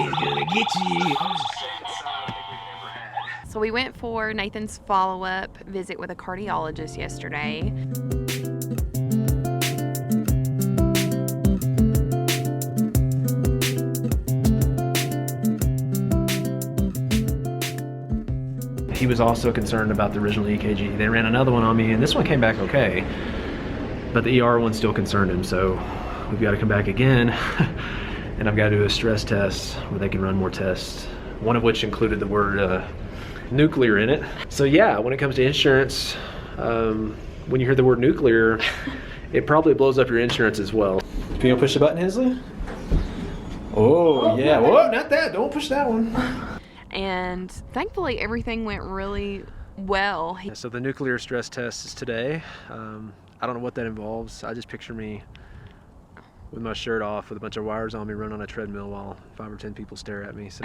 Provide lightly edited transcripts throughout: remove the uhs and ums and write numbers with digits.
He's gonna get you. So we went for Nathan's follow-up visit with a cardiologist yesterday. He was also concerned about the original EKG. They ran another one on me, and this one came back okay, but the ER one still concerned him, so we've got to come back again, and I've got to do a stress test where they can run more tests, one of which included the word nuclear in it. So yeah, when it comes to insurance, when you hear the word nuclear, it probably blows up your insurance as well. Can you push the button, Hensley? Oh yeah, whoa, not that, don't push that one. And thankfully everything went really well. So the nuclear stress test is today. I don't know what that involves. I just picture me with my shirt off with a bunch of wires on me running on a treadmill while 5 or 10 people stare at me. So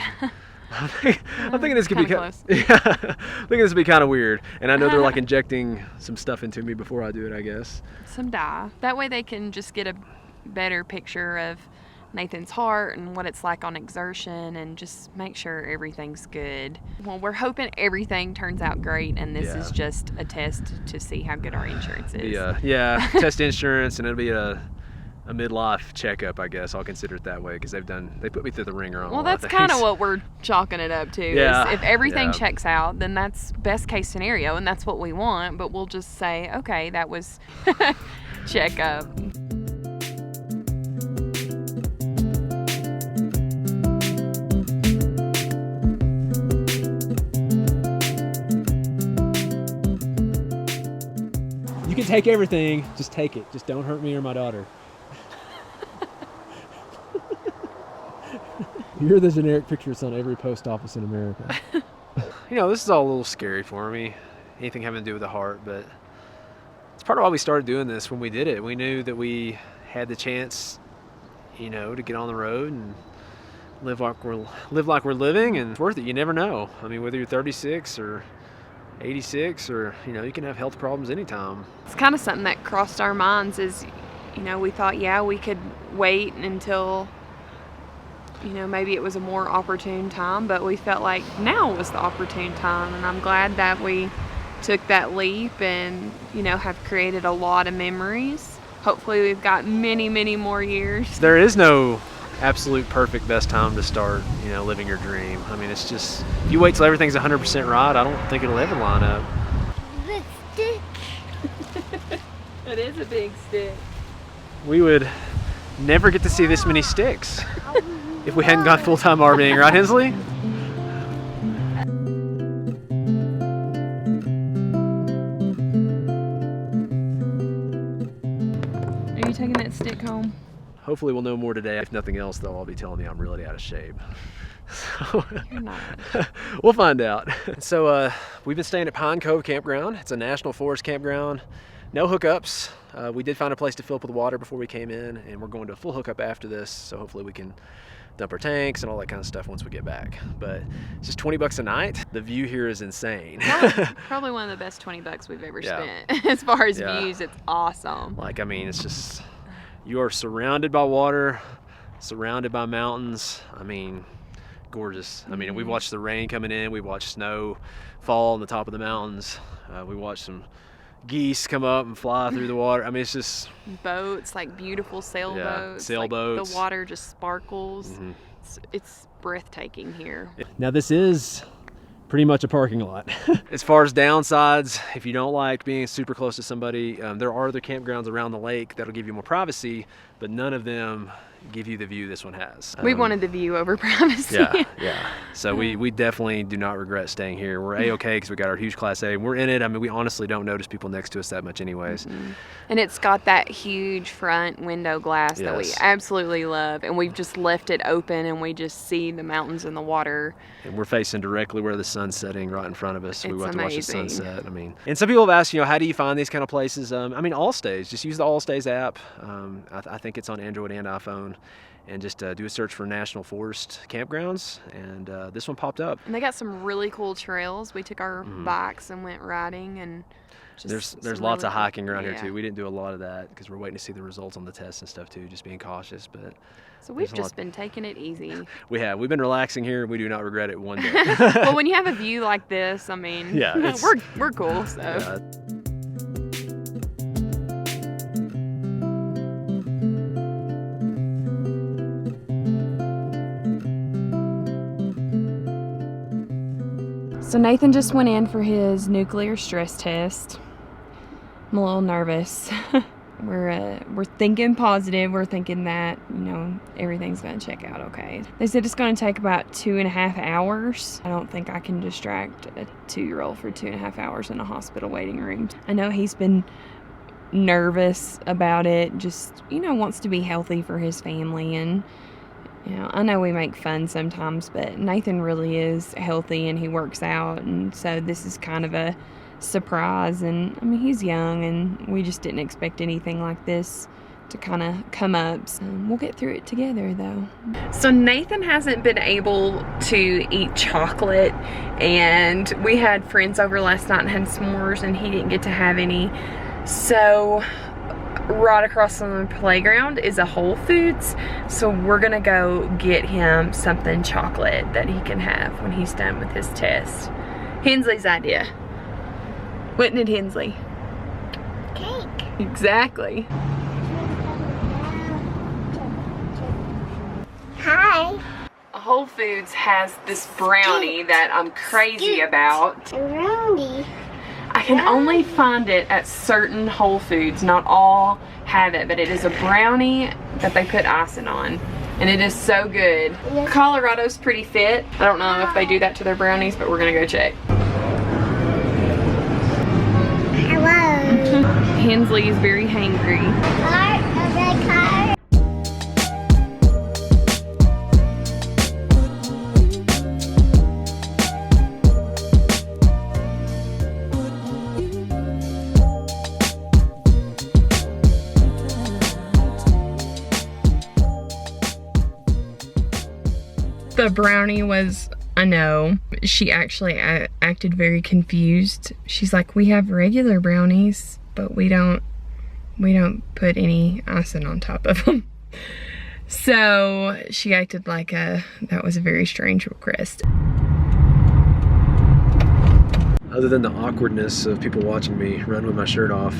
I'm thinking this could be kind of, yeah, I think this would be kind of weird. And I know they're like injecting some stuff into me before I do it, I guess. Some dye. That way they can just get a better picture of Nathan's heart and what it's like on exertion and just make sure everything's good. Well, we're hoping everything turns out great, and this is just a test to see how good our insurance is. Yeah, test insurance, and it'll be a midlife checkup, I guess. I'll consider it that way because they put me through the ringer on a lot of things. Well, that's kind of what we're chalking it up to. Yeah. Is if everything checks out, then that's best case scenario, and that's what we want, but we'll just say, okay, that was checkup. You can take everything, just take it. Just don't hurt me or my daughter. You're the generic picture that's on every post office in America. You know, this is all a little scary for me, anything having to do with the heart, but it's part of why we started doing this when we did it. We knew that we had the chance, you know, to get on the road and live like we're living, and it's worth it. You never know. I mean, whether you're 36 or 86, or you know, you can have health problems anytime. It's kind of something that crossed our minds is, you know, we thought, yeah, we could wait until, you know, maybe it was a more opportune time, but we felt like now was the opportune time, and I'm glad that we took that leap and, you know, have created a lot of memories. Hopefully we've got many, many more years. There is no absolute perfect best time to start, you know, living your dream. I mean, it's just, if you wait till everything's 100% right, I don't think it'll ever line up. The stick. It is a big stick. We would never get to see this many sticks if we hadn't gone full-time RVing, right, Hensley? Are you taking that stick home? Hopefully we'll know more today. If nothing else, they'll all be telling me I'm really out of shape. So, You're not. We'll find out. So we've been staying at Panco Campground. It's a national forest campground. No hookups. We did find a place to fill up with water before we came in, and we're going to a full hookup after this, so hopefully we can dump our tanks and all that kind of stuff once we get back. But it's just $20 a night. The view here is insane. Probably one of the best $20 we've ever spent. As far as views, it's awesome. Like, I mean, it's just, you are surrounded by water, surrounded by mountains. I mean, gorgeous. I mean, we watched the rain coming in. We watched snow fall on the top of the mountains. We watched some geese come up and fly through the water. I mean, it's just boats, like beautiful sailboats. Sailboats. Like the water just sparkles. Mm-hmm. It's breathtaking here. Now this is pretty much a parking lot. As far as downsides, if you don't like being super close to somebody, there are other campgrounds around the lake that'll give you more privacy, but none of them give you the view this one has. We wanted the view over privacy. Yeah. So we definitely do not regret staying here. We're A-okay because we got our huge Class A. We're in it. I mean, we honestly don't notice people next to us that much anyways. Mm-hmm. And it's got that huge front window glass that we absolutely love. And we've just left it open and we just see the mountains and the water. And we're facing directly where the sun's setting right in front of us. So we want to watch the sunset. I mean, and some people have asked, you know, how do you find these kind of places? I mean, Allstays. Just use the Allstays app. I think it's on Android and iPhone. And just do a search for National Forest campgrounds, and this one popped up. And they got some really cool trails. We took our bikes and went riding, and Just There's some lots really of hiking around here yeah. too. We didn't do a lot of that because we're waiting to see the results on the tests and stuff too, just being cautious. But So we've there's a just lot- been taking it easy. we've been relaxing here. We do not regret it one day. Well, when you have a view like this, I mean, Yeah, it's- we're cool. So. Yeah. So Nathan just went in for his nuclear stress test. I'm a little nervous. We're thinking positive. We're thinking that, you know, everything's gonna check out okay. They said it's gonna take about 2.5 hours. I don't think I can distract a 2-year-old for 2.5 hours in a hospital waiting room. I know he's been nervous about it, just, you know, wants to be healthy for his family. And you know, I know we make fun sometimes, but Nathan really is healthy and he works out, and so this is kind of a surprise. And I mean, he's young and we just didn't expect anything like this to kind of come up. So we'll get through it together though. So Nathan hasn't been able to eat chocolate, and we had friends over last night and had s'mores, and he didn't get to have any. So right across from the playground is a Whole Foods, so we're gonna go get him something chocolate that he can have when he's done with his test. Hensley's idea. Wasn't it, Hensley? Cake. Exactly. Hi. Whole Foods has this brownie that I'm crazy about. Roundy. I can only find it at certain Whole Foods. Not all have it, but it is a brownie that they put icing on. And it is so good. Colorado's pretty fit. I don't know if they do that to their brownies, but we're gonna go check. Hello. Hensley is very hangry. Cart of the car. The brownie was a no. She actually acted very confused. She's like, we have regular brownies, but we don't put any icing on top of them. So she acted like that was a very strange request. Other than the awkwardness of people watching me run with my shirt off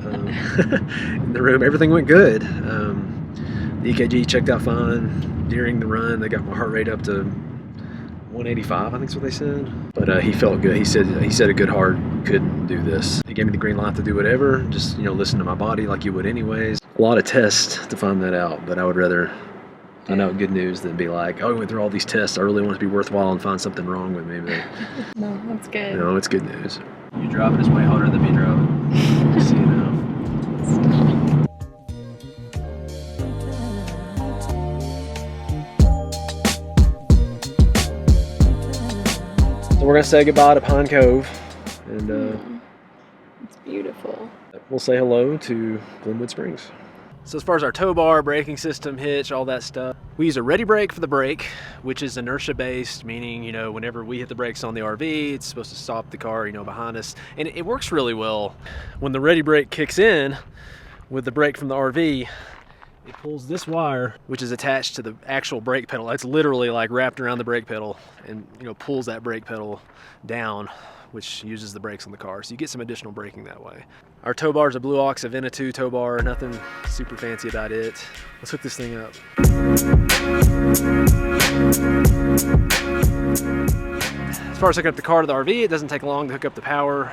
in the room, everything went good. The EKG checked out fine. During the run, they got my heart rate up to 185, I think is what they said. But he felt good. He said a good heart couldn't do this. He gave me the green light to do whatever, just, you know, listen to my body like you would anyways. A lot of tests to find that out, but I would rather find out good news than be like, oh, we went through all these tests. I really want it to be worthwhile and find something wrong with me. But No, that's good. no, it's good news. You driving is way harder than me driving. Just so you know. So we're gonna say goodbye to Pine Cove, and It's beautiful. we'll say hello to Glenwood Springs. So as far as our tow bar, braking system, hitch, all that stuff, we use a ready brake for the brake, which is inertia based, meaning, you know, whenever we hit the brakes on the RV, it's supposed to stop the car, you know, behind us. And it works really well. When the ready brake kicks in with the brake from the RV, it pulls this wire, which is attached to the actual brake pedal. It's literally like wrapped around the brake pedal and, you know, pulls that brake pedal down, which uses the brakes on the car. So you get some additional braking that way. Our tow bar is a Blue Ox Avena 2 tow bar, nothing super fancy about it. Let's hook this thing up. As far as hooking up the car to the RV, it doesn't take long to hook up the power,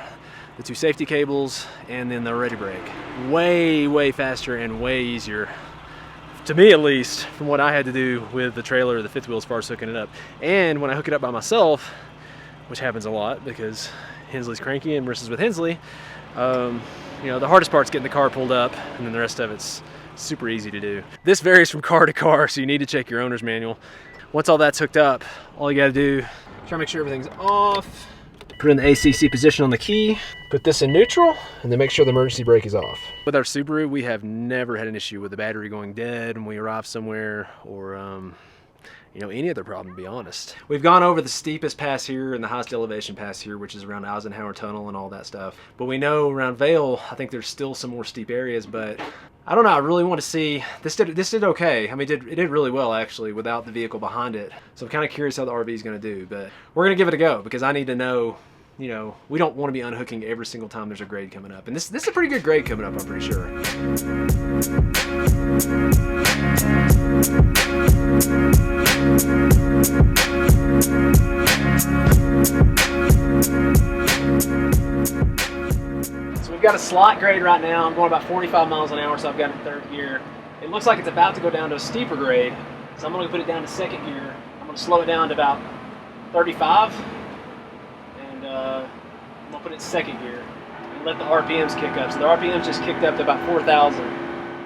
the 2 safety cables, and then the ready brake. Way, way faster and way easier. To me at least, from what I had to do with the trailer or the fifth wheel as far as hooking it up. And when I hook it up by myself, which happens a lot because Hensley's cranky and versus with Hensley, you know, the hardest part's getting the car pulled up, and then the rest of it's super easy to do. This varies from car to car, so you need to check your owner's manual. Once all that's hooked up, all you gotta do, try to make sure everything's off, put in the ACC position on the key, put this in neutral, and then make sure the emergency brake is off. With our Subaru, we have never had an issue with the battery going dead when we arrive somewhere, or any other problem, to be honest. We've gone over the steepest pass here and the highest elevation pass here, which is around Eisenhower Tunnel and all that stuff. But we know around Vail, I think there's still some more steep areas, but I don't know. I really want to see, this did okay. I mean, it did really well, actually, without the vehicle behind it. So I'm kind of curious how the RV is going to do, but we're going to give it a go because I need to know, we don't want to be unhooking every single time there's a grade coming up. And this is a pretty good grade coming up, I'm pretty sure. So we've got a slot grade right now. I'm going about 45 miles an hour, so I've got it in third gear. It looks like it's about to go down to a steeper grade, so I'm going to put it down to second gear. I'm going to slow it down to about 35, and I'm going to put it in second gear and let the RPMs kick up. So the RPMs just kicked up to about 4,000. If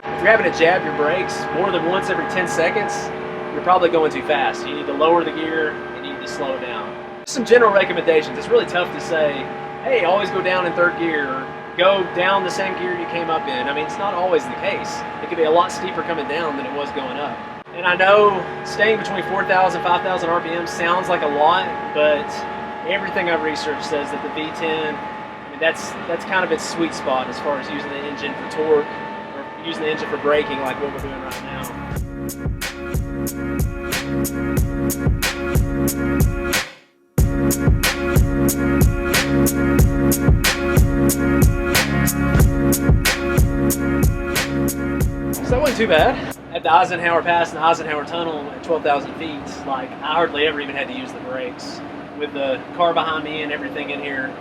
you're having to jab your brakes more than once every 10 seconds, you're probably going too fast. You need to lower the gear and you need to slow down. Some general recommendations. It's really tough to say, hey, always go down in third gear, or go down the same gear you came up in. I mean, it's not always the case. It could be a lot steeper coming down than it was going up. And I know staying between 4,000 and 5,000 RPM sounds like a lot, but everything I've researched says that the V10, I mean, that's kind of its sweet spot as far as using the engine for torque, or using the engine for braking like what we're doing right now. So that wasn't too bad. At the Eisenhower Pass and the Eisenhower Tunnel at 12,000 feet, like, I hardly ever even had to use the brakes. With the car behind me and everything in here,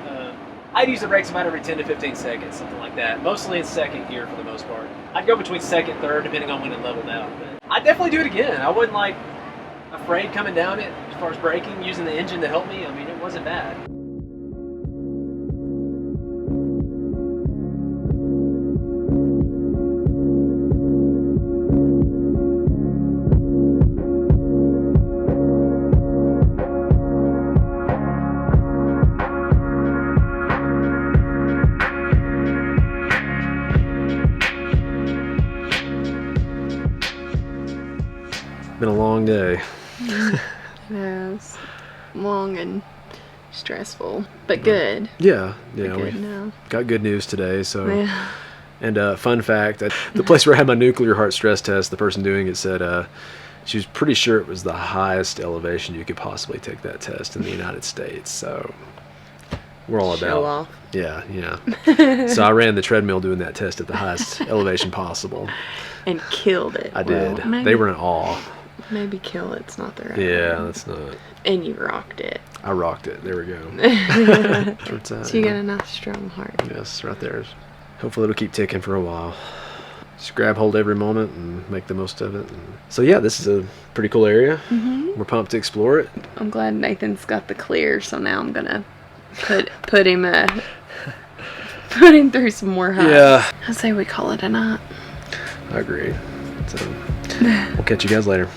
I'd use the brakes about every 10 to 15 seconds, something like that. Mostly in second gear for the most part. I'd go between second and third, depending on when it leveled out. But I'd definitely do it again. I wasn't, like, afraid coming down it as far as braking, using the engine to help me. I mean, it wasn't bad. Been a long day. Yes, long and stressful, but good. Yeah, Good now. Got good news today. So, Yeah. and fun fact: the place where I had my nuclear heart stress test, the person doing it said she was pretty sure it was the highest elevation you could possibly take that test in the United States. So we're all Show about. off. Yeah. So I ran the treadmill doing that test at the highest elevation possible. And killed it. I did. Well, maybe, They were in awe. Maybe kill it's not the right Yeah, word. that's not. And you rocked it. I rocked it. There we go. That's where it's at, So you yeah. got a nice strong heart. Yes, right there. Hopefully it'll keep ticking for a while. Just grab hold every moment and make the most of it. So yeah, this is a pretty cool area. Mm-hmm. We're pumped to explore it. I'm glad Nathan's got the clear, so now I'm gonna put him through some more highs. Yeah. I say we call it a night. I agree. So we'll catch you guys later.